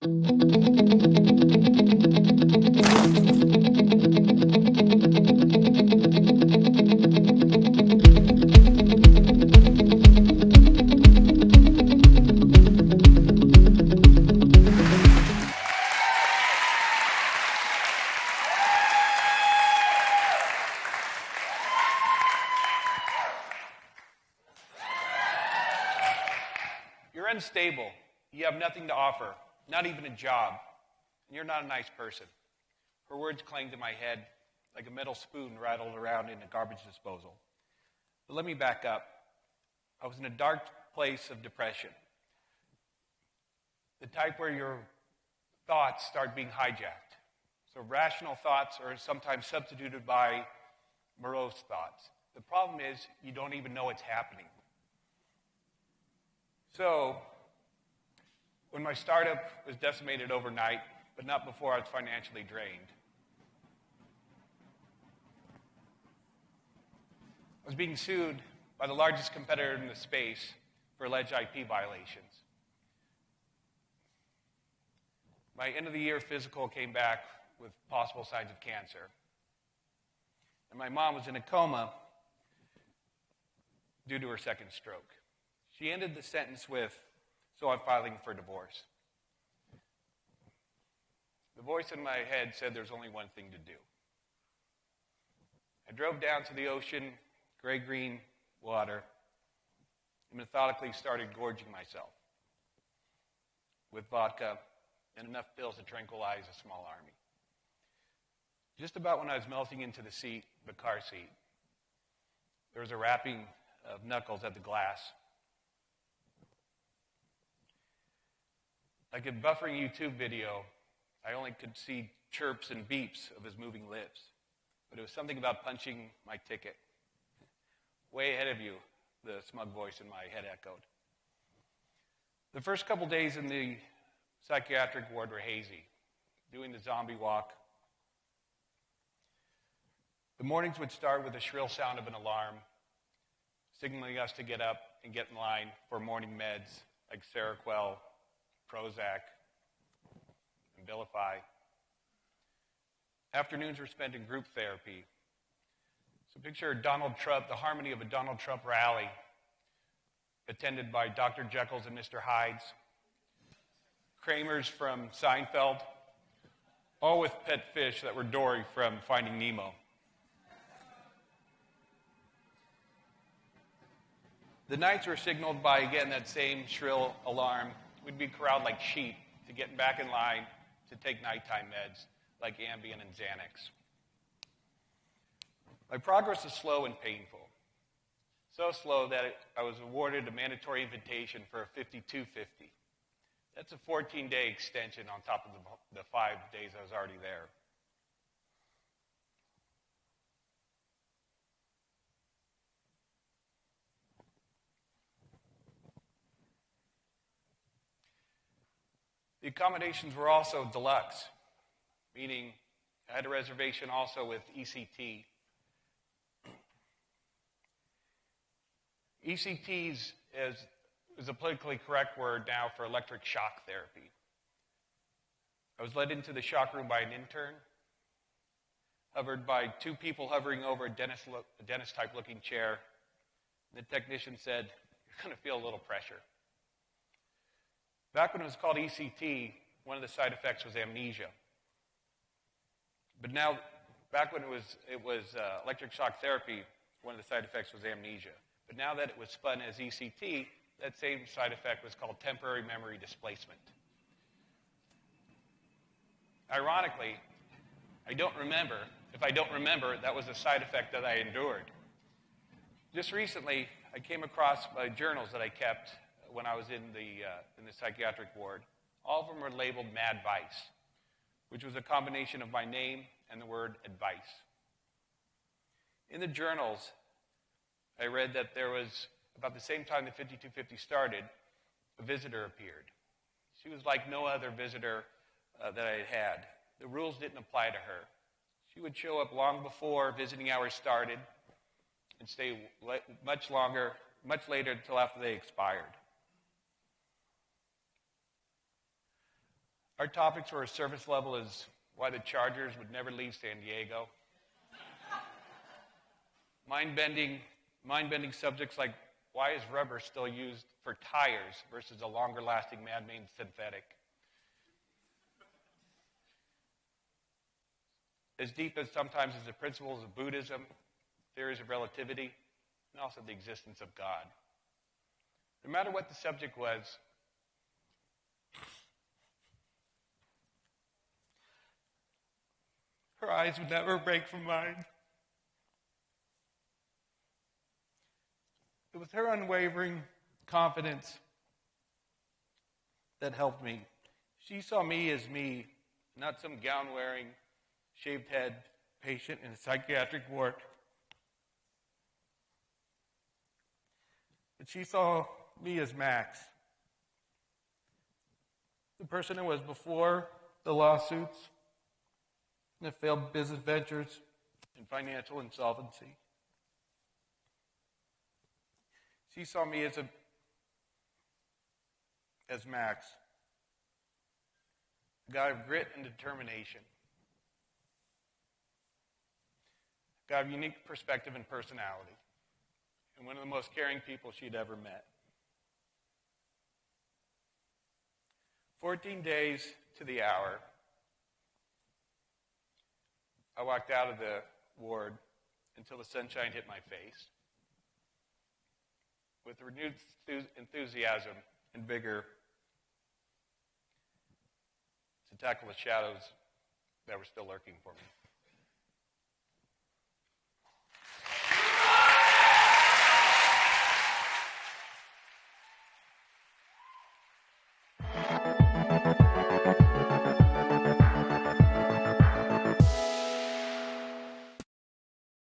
You're unstable. You have nothing to offer, not even a job, and you're not a nice person. Her words clanged in my head like a metal spoon rattled around in a garbage disposal. But let me back up. I was in a dark place of depression, the type where your thoughts start being hijacked. So rational thoughts are sometimes substituted by morose thoughts. The problem is you don't even know it's happening. So, when my startup was decimated overnight, but not before I was financially drained, I was being sued by the largest competitor in the space for alleged IP violations. My end-of-the-year physical came back with possible signs of cancer. And my mom was in a coma due to her second stroke. She ended the sentence with, "So I'm filing for divorce." The voice in my head said there's only one thing to do. I drove down to the ocean, gray-green water, and methodically started gorging myself with vodka and enough pills to tranquilize a small army. Just about when I was melting into the car seat, there was a rapping of knuckles at the glass. Like a buffering YouTube video, I only could see chirps and beeps of his moving lips. But it was something about punching my ticket. "Way ahead of you," the smug voice in my head echoed. The first couple days in the psychiatric ward were hazy, doing the zombie walk. The mornings would start with the shrill sound of an alarm, signaling us to get up and get in line for morning meds like Seroquel, Prozac, and Abilify. Afternoons were spent in group therapy. So picture Donald Trump, the harmony of a Donald Trump rally, attended by Dr. Jekyll's and Mr. Hyde's, Kramers from Seinfeld, all with pet fish that were Dory from Finding Nemo. The nights were signaled by, again, that same shrill alarm. We'd be corralled like sheep to get back in line to take nighttime meds like Ambien and Xanax. My progress was slow and painful. So slow that I was awarded a mandatory invitation for a 5250. That's a 14-day extension on top of the 5 days I was already there. The accommodations were also deluxe, meaning I had a reservation also with ECT. ECTs is a politically correct word now for electric shock therapy. I was led into the shock room by an intern, hovered by 2 people hovering over a dentist-type looking chair. The technician said, "You're going to feel a little pressure." Back when it was called ECT, one of the side effects was amnesia. But now, back when it was electric shock therapy, one of the side effects was amnesia. But now that it was spun as ECT, that same side effect was called temporary memory displacement. Ironically, if I don't remember, that was a side effect that I endured. Just recently, I came across my journals that I kept when I was in the psychiatric ward. All of them were labeled Mad Vice, which was a combination of my name and the word advice. In the journals, I read that there was, about the same time the 5250 started, a visitor appeared. She was like no other visitor that I had had. The rules didn't apply to her. She would show up long before visiting hours started and stay much later until after they expired. Our topics for a surface level is why the Chargers would never leave San Diego. Mind-bending subjects like why is rubber still used for tires versus a longer-lasting man-made synthetic? As deep as sometimes as the principles of Buddhism, theories of relativity, and also the existence of God. No matter what the subject was, her eyes would never break from mine. It was her unwavering confidence that helped me. She saw me as me, not some gown-wearing, shaved head patient in a psychiatric ward. But she saw me as Max, the person who was before the lawsuits, and the failed business ventures, and financial insolvency. She saw me as Max, a guy of grit and determination, a guy of unique perspective and personality, and one of the most caring people she'd ever met. 14 days to the hour, I walked out of the ward until the sunshine hit my face. With renewed enthusiasm and vigor to tackle the shadows that were still lurking for me.